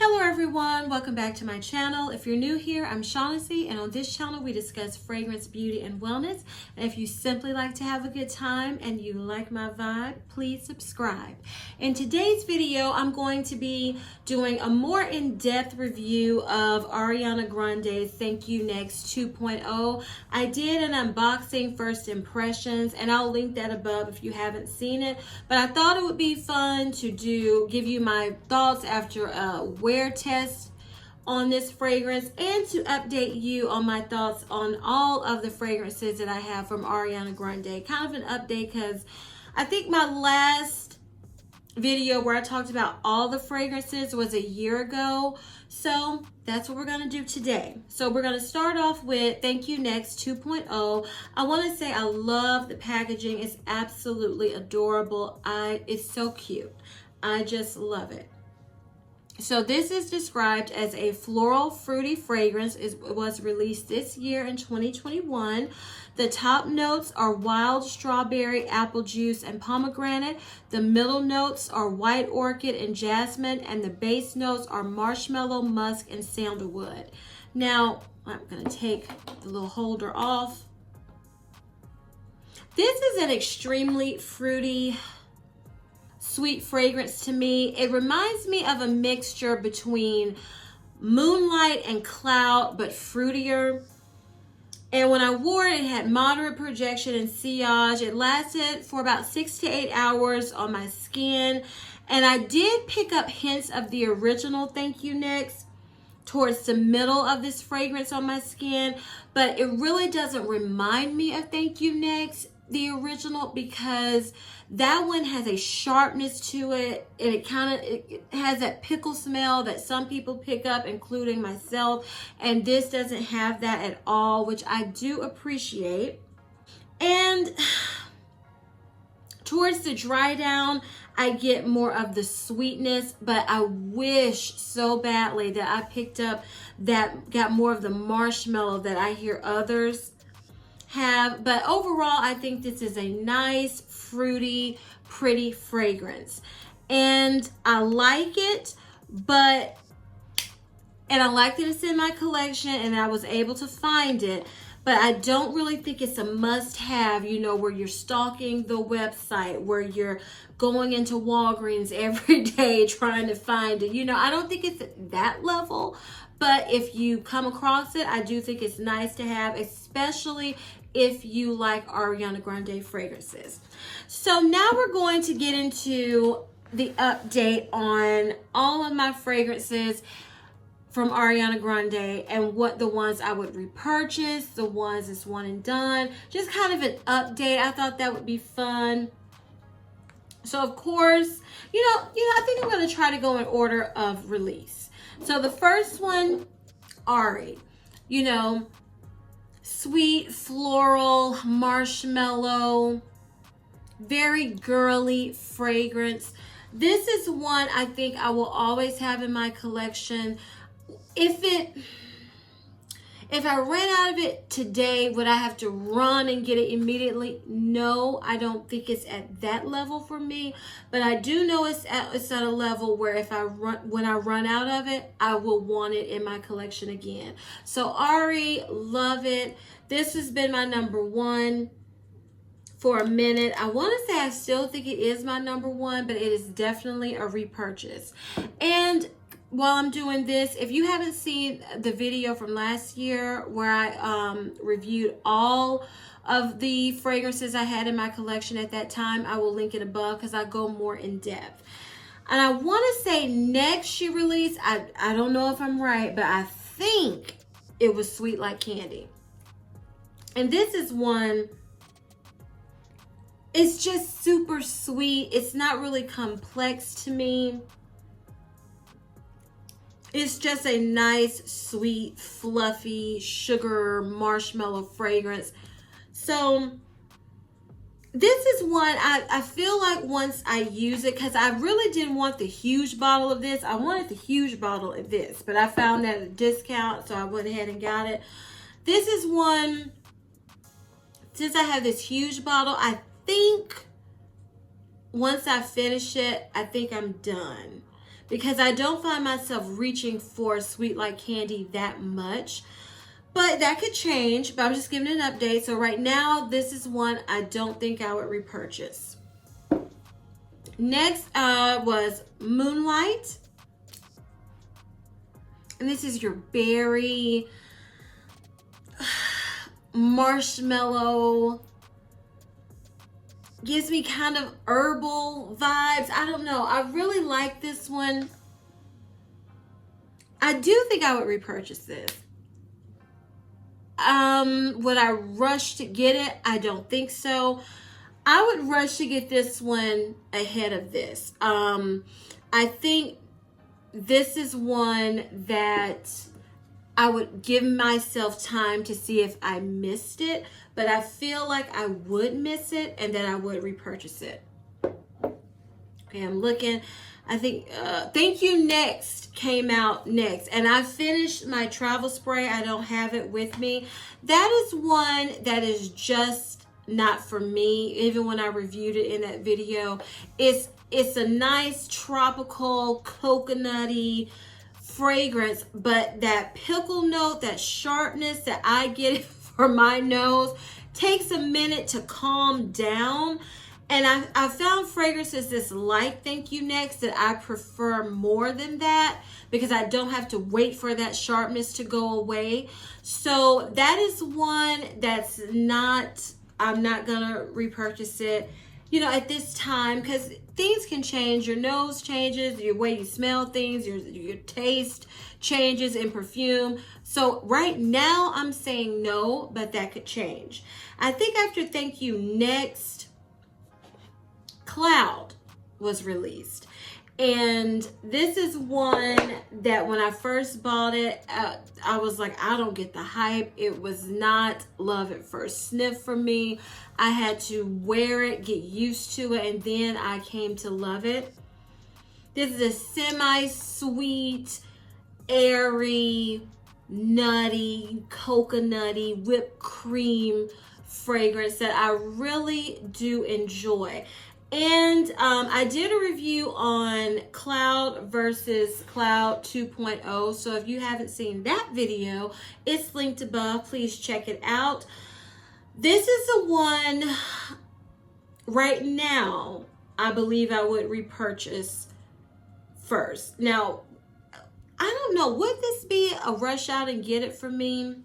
Hello everyone, welcome back to my channel. If you're new here, I'm Shaughnessy, and on this channel we discuss fragrance, beauty, and wellness. And if you simply like to have a good time and you like my vibe, please subscribe. In today's video, I'm going to be doing a more in-depth review of Ariana Grande's Thank You Next 2.0. I did an unboxing first impressions, and I'll link that above if you haven't seen it. But I thought it would be fun to give you my thoughts after a wear test on this fragrance, and to update you on my thoughts on all of the fragrances that I have from Ariana Grande. Kind of an update because I think my last video where I talked about all the fragrances was a year ago. So that's what we're going to do today. So we're going to start off with Thank You Next 2.0. I want to say I love the packaging. It's absolutely adorable. It's so cute. I just love it. So this is described as a floral fruity fragrance. It was released this year in 2021. The top notes are wild strawberry, apple juice, and pomegranate. The middle notes are white orchid and jasmine, and the base notes are marshmallow, musk, and sandalwood. Now, I'm going to take the little holder off. This is an extremely fruity, sweet fragrance to me. It reminds me of a mixture between Moonlight and Cloud, but fruitier. And when I wore it, it had moderate projection and sillage. It lasted for about 6 to 8 hours on my skin. And I did pick up hints of the original Thank You Next towards the middle of this fragrance on my skin. But it really doesn't remind me of Thank You Next, the original, because that one has a sharpness to it, and it has that pickle smell that some people pick up, including myself, and this doesn't have that at all, which I do appreciate. And towards the dry down, I get more of the sweetness, but I wish so badly that I picked up that got more of the marshmallow that I hear others have. But overall, I think this is a nice, fruity, pretty fragrance, and I like it. And I like that it's in my collection and I was able to find it, but I don't really think it's a must-have, you know, where you're stalking the website, where you're going into Walgreens every day trying to find it. You know, I don't think it's at that level. But if you come across it, I do think it's nice to have, especially if you like Ariana Grande fragrances. So now we're going to get into the update on all of my fragrances from Ariana Grande, and what the ones I would repurchase, the ones that's one and done. Just kind of an update. I thought that would be fun. So of course, I think I'm going to try to go in order of release. So the first one, Ari, sweet, floral, marshmallow, very girly fragrance. This is one I think I will always have in my collection. If I ran out of it today, would I have to run and get it immediately? No, I don't think it's at that level for me. But I do know it's at a level where when I run out of it, I will want it in my collection again. So Ari, love it. This has been my number one for a minute. I want to say I still think it is my number one, but it is definitely a repurchase. And while I'm doing this, if you haven't seen the video from last year where I reviewed all of the fragrances I had in my collection at that time, I will link it above because I go more in depth. And I want to say next she released, I don't know if I'm right, but I think it was Sweet Like Candy. And this is one, it's just super sweet. It's not really complex to me. It's just a nice, sweet, fluffy, sugar, marshmallow fragrance. So this is one I feel like once I use it, because I really didn't want the huge bottle of this. I wanted the huge bottle of this, but I found that at a discount, so I went ahead and got it. This is one, since I have this huge bottle, I think once I finish it, I think I'm done. because I don't find myself reaching for Sweet Like Candy that much. But that could change, but I'm just giving an update. So right now, this is one I don't think I would repurchase. Next was Moonlight. And this is your berry, marshmallow, gives me kind of herbal vibes. I don't know. I really like this one. I do think I would repurchase this. Would I rush to get it? I don't think so. I would rush to get this one ahead of this. I think this is one that I would give myself time to see if I missed it, but I feel like I would miss it and that I would repurchase it. Okay, I'm looking. I think Thank You Next came out next, and I finished my travel spray. I don't have it with me. That is one that is just not for me. Even when I reviewed it in that video, it's a nice tropical coconutty fragrance, but that pickle note, that sharpness that I get for my nose takes a minute to calm down. And I found fragrances that's like Thank You Next that I prefer more than that, because I don't have to wait for that sharpness to go away. So that is one that's not, I'm not gonna repurchase it, you know, at this time, because things can change. Your nose changes, your way you smell things, your taste changes in perfume. So right now I'm saying no, but that could change. I think after Thank You Next, Cloud was released, and this is one that when I first bought it, I was like, I don't get the hype. It was not love at first sniff for me. I had to wear it, get used to it, and then I came to love it. This is a semi-sweet, airy, nutty, coconutty, whipped cream fragrance that I really do enjoy. And I did a review on Cloud versus Cloud 2.0. So if you haven't seen that video, it's linked above. Please check it out. This is the one right now I believe I would repurchase first. Now, I don't know. Would this be a rush out and get it for me?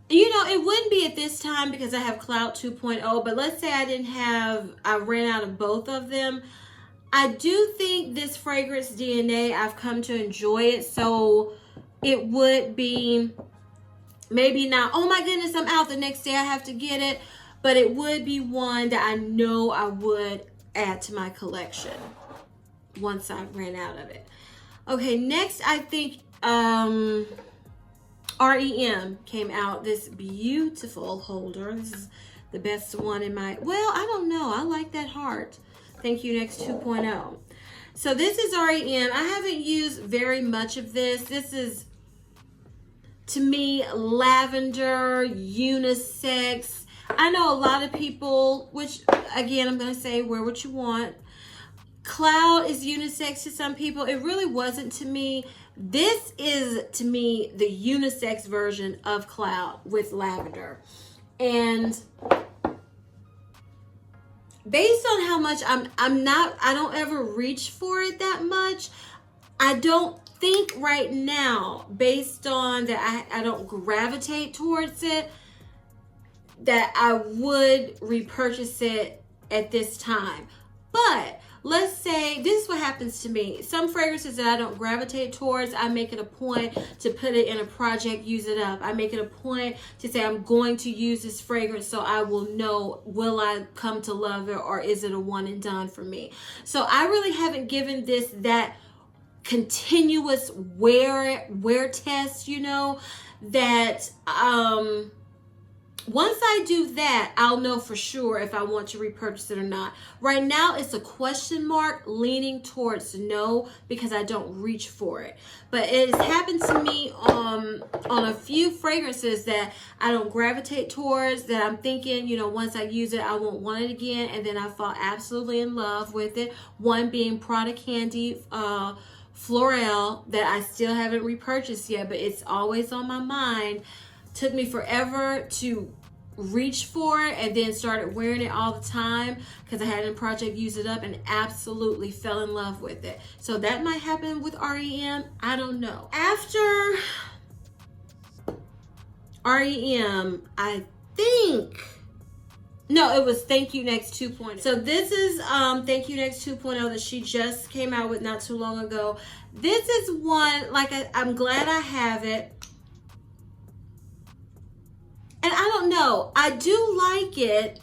You know, it wouldn't be at this time because I have Cloud 2.0, but let's say I ran out of both of them. I do think this fragrance DNA, I've come to enjoy it, so it would be maybe not, oh my goodness, I'm out, the next day I have to get it, but it would be one that I know I would add to my collection once I ran out of it. Okay, next I think, R.E.M. came out, this beautiful holder. This is the best one in my, well, I don't know. I like that heart. Thank You Next 2.0. So this is R.E.M. I haven't used very much of this. This is, to me, lavender, unisex. I know a lot of people, which, again, I'm going to say, wear what you want. Cloud is unisex to some people. It really wasn't to me. This is, to me, the unisex version of Cloud with lavender. And based on how much I don't ever reach for it that much. I don't think right now, based on that I don't gravitate towards it, that I would repurchase it at this time. But let's say this is what happens to me. Some fragrances that I don't gravitate towards, I make it a point to put it in a project, use it up. I make it a point to say I'm going to use this fragrance so I will know, will I come to love it or is it a one and done for me? So I really haven't given this that continuous wear test, you know, that Once I do that, I'll know for sure if I want to repurchase it or not. Right now, it's a question mark, leaning towards no, because I don't reach for it. But it has happened to me on a few fragrances that I don't gravitate towards, that I'm thinking, you know, once I use it, I won't want it again. And then I fall absolutely in love with it. One being Prada Candy Floral, that I still haven't repurchased yet, but it's always on my mind. Took me forever to reach for it, and then started wearing it all the time because I had a project use it up and absolutely fell in love with it. So that might happen with R.E.M. I don't know. After R.E.M., I think, no, it was Thank You Next 2.0. So this is Thank You Next 2.0 that she just came out with not too long ago. This is one, like, I'm glad I have it. And I don't know, I do like it,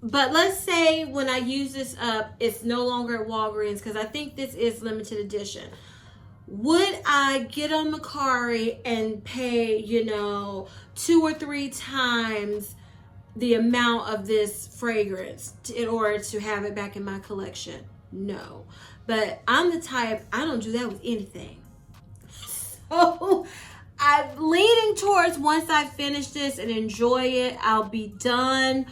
but let's say when I use this up, it's no longer at Walgreens, because I think this is limited edition. Would I get on Mercari and pay, you know, 2 or 3 times the amount of this fragrance in order to have it back in my collection? No. But I'm the type, I don't do that with anything. So I'm leaning towards, once I finish this and enjoy it, I'll be done,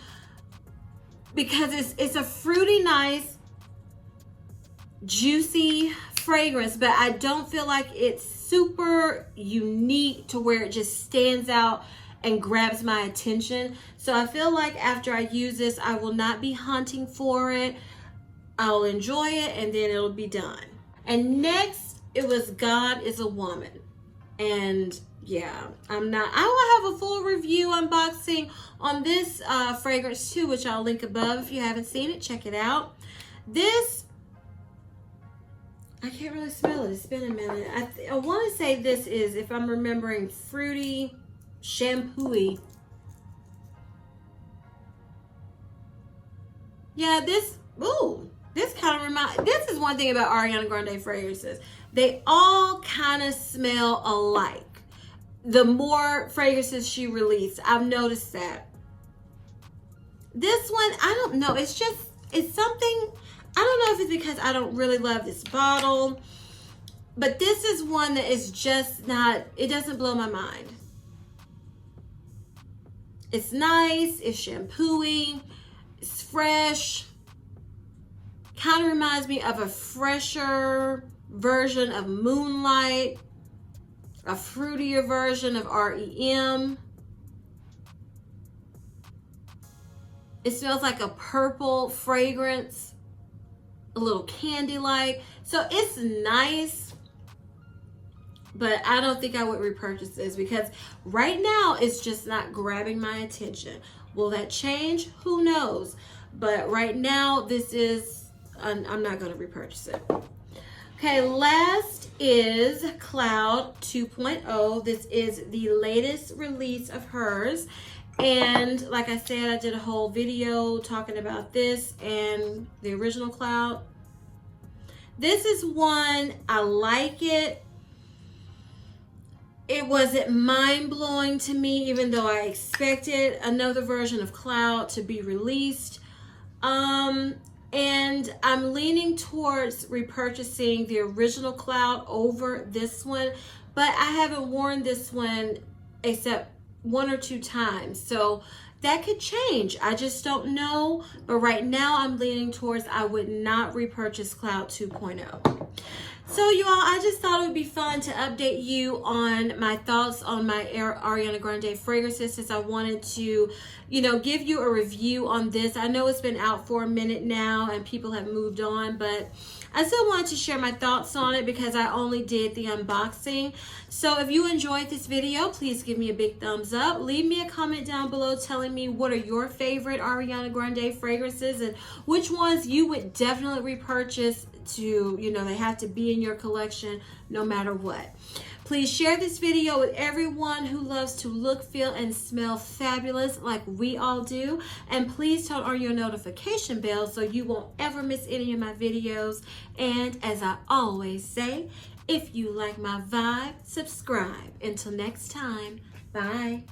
because it's a fruity, nice, juicy fragrance, but I don't feel like it's super unique to where it just stands out and grabs my attention. So I feel like after I use this, I will not be hunting for it. I'll enjoy it, and then it'll be done. And next, it was God Is a Woman. And yeah, I will have a full review unboxing on this fragrance too, which I'll link above. If you haven't seen it, check it out. This, I can't really smell it. It's been a minute. I want to say this is, if I'm remembering, fruity, shampoo-y. Yeah, this kind of this is one thing about Ariana Grande fragrances. They all kind of smell alike. The more fragrances she released, I've noticed that. This one, I don't know. It's something, I don't know if it's because I don't really love this bottle, but this is one that is just not, it doesn't blow my mind. It's nice, it's shampoo-y, it's fresh. Kind of reminds me of a fresher version of Moonlight, a fruitier version of R.E.M. It smells like a purple fragrance, a little candy-like. So it's nice, but I don't think I would repurchase this, because right now it's just not grabbing my attention. Will that change? Who knows? But right now, this is, I'm not going to repurchase it. Okay, last is Cloud 2.0. This is the latest release of hers. And like I said, I did a whole video talking about this and the original Cloud. This is one, I like it. It wasn't mind-blowing to me, even though I expected another version of Cloud to be released. And I'm leaning towards repurchasing the original Cloud over this one, but I haven't worn this one except 1 or 2 times. So that could change. I just don't know. But right now I'm leaning towards I would not repurchase Cloud 2.0. So you all, I just thought it would be fun to update you on my thoughts on my Ariana Grande fragrances, since I wanted to, you know, give you a review on this. I know it's been out for a minute now and people have moved on, but I still wanted to share my thoughts on it because I only did the unboxing. So if you enjoyed this video, please give me a big thumbs up. Leave me a comment down below telling me what are your favorite Ariana Grande fragrances and which ones you would definitely repurchase to, you know, they have to be in your collection no matter what. Please share this video with everyone who loves to look, feel, and smell fabulous like we all do. And please turn on your notification bell so you won't ever miss any of my videos. And as I always say, if you like my vibe, subscribe. Until next time, Bye.